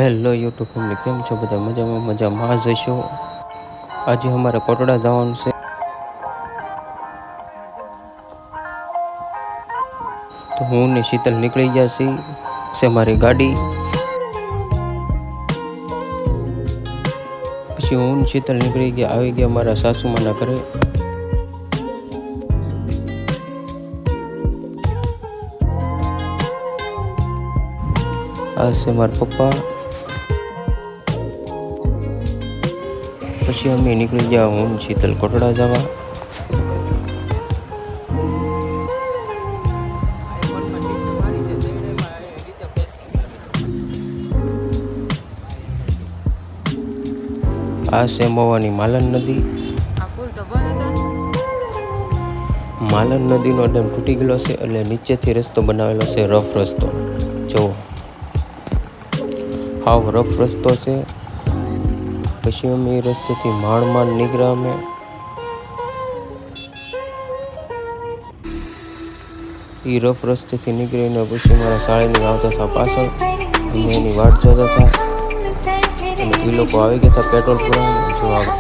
Hello YouTube family, કેમ છો બધા? મજામાં જશો? આજે અમારે કોટડા જવાનું છે, તો હું ને શીતલ નીકળી ગયા છે મારી ગાડી. પછી હું ને શીતલ નીકળી ગયા, આવી ગયા મારા સાસુમાના ઘરે. આ છે મારા પપ્પા. પછી અમે નીકળી ગયા હું શીતલ કોટડા જવા. આ છે મવાની માલન નદી. માલન નદીનો ડેમ તૂટી ગયેલો છે, એટલે નીચેથી રસ્તો બનાવેલો છે, રફ રસ્તો. જો હાવ રફ રસ્તો છે. પછી અમે એ રસ્તેથી માંડ નીકળ્યા. અમે એ રફ રસ્તેથી નીકળીને પછી મારા શાળાની આવતા હતા પાછળ. અમે એની વાટ જોતા હતા, અને એ લોકો આવી ગયા હતા પેટ્રોલ પુરાવા. જો આવે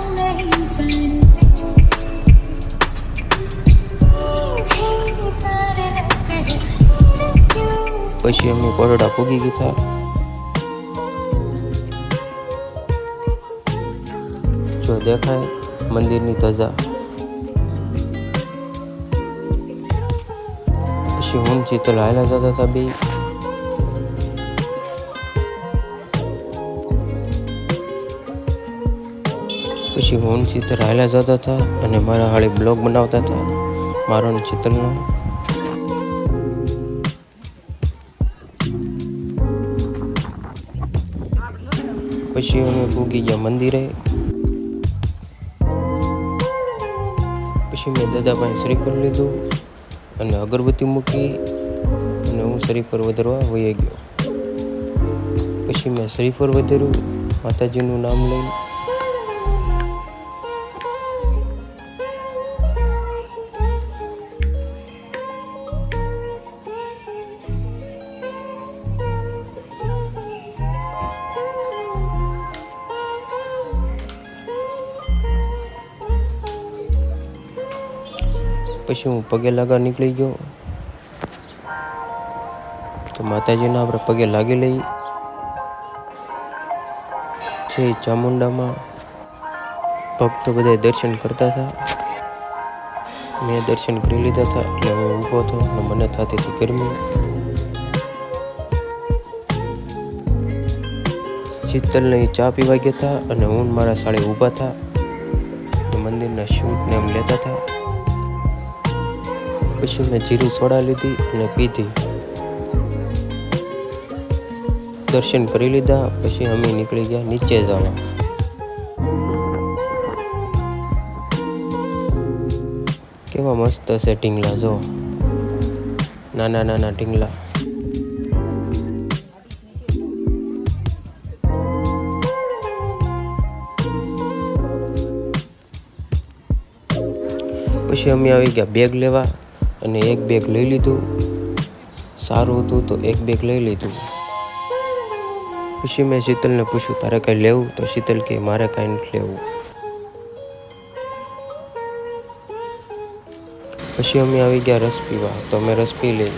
પછી અમે કોટડા પૂગી ગયા. જો દેખાય મંદિરની ધજા. પછી હું શીતલ હાલ્યા જતા હતા બે. પછી હું શીતલ હાલ્યા જતા હતા, અને મારા હાળી બ્લોગ બનાવતા હતા, મારો ને શીતલનો. પછી અમે પૂગી ગયા મંદિરે. પછી મેં દાદા પાસે શ્રીફળ લીધું અને અગરબત્તી મૂકી, અને હું શ્રીફળ વધારવા વહી ગયો. પછી મેં શ્રીફળ વધાર્યું, માતાજીનું નામ લઈને. પછી હું પગે લાગવા નીકળી ગયો. તો માતાજીના આપણે પગે લાગી લઈ. છે ચામુંડામાં ભક્તો બધા દર્શન કરતા હતા. મેં દર્શન કરી લીધા હતા, એટલે હું ઊભો હતો અને મને થતી હતી ગરમી. શીતલને ચા પીવા ગયા હતા, અને હું મારા સાળે ઊભા હતા, મંદિરના શૂટને એમ લેતા હતા. પછી મેં જીરું સોડા લીધી અને પીધી. દર્શન કરી લીધા. પછી અમે નીકળી ગયા નીચે જવા. કેવા મસ્ત છે ઢીંગલા, જો નાના નાના ઢીંગલા. પછી અમે આવી ગયા બેગ લેવા, અને એક બેગ લઈ લીધું. સારું હતું તો એક બેગ લઈ લીધું. પછી મેં શીતલને પૂછ્યું, તારે કાંઈ લેવું? તો શીતલ કે મારે કાંઈ નથી લેવું. પછી અમે આવી ગયા રસ પીવા, તો અમે રસ પી લઈ.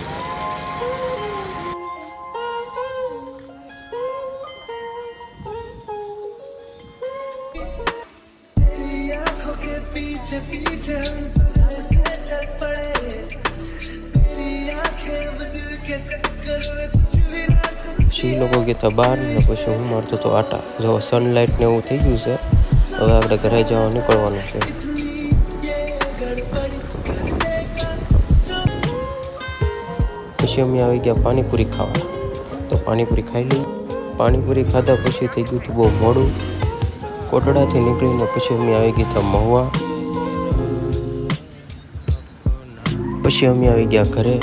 પછી લોકો ગયા બહાર, ને પછી હું મારતો તો આટા. જો સનલાઇટ ને એવું થઈ ગયું છે. હવે આપણે ઘરે જવા નીકળવાનું છે. પછી અમે આવી ગયા પાણીપુરી ખાવા, તો પાણીપુરી ખાઈ લઈ. પાણીપુરી ખાધા પછી થઈ ગયું હતું બહુ મોડું. કોટડાથી નીકળીને પછી અમે આવી ગયા હતા મહુવા. પછી અમે આવી ગયા ઘરે.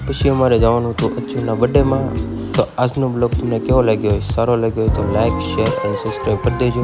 પછી અમારે જવાનું હતું અચ્યુના બર્થડેમાં. તો આજનો બ્લોગ તમને કેવો લાગ્યો હોય? સારો લાગ્યો હોય તો લાઈક, શેર અને સબસ્ક્રાઈબ કરી દેજો.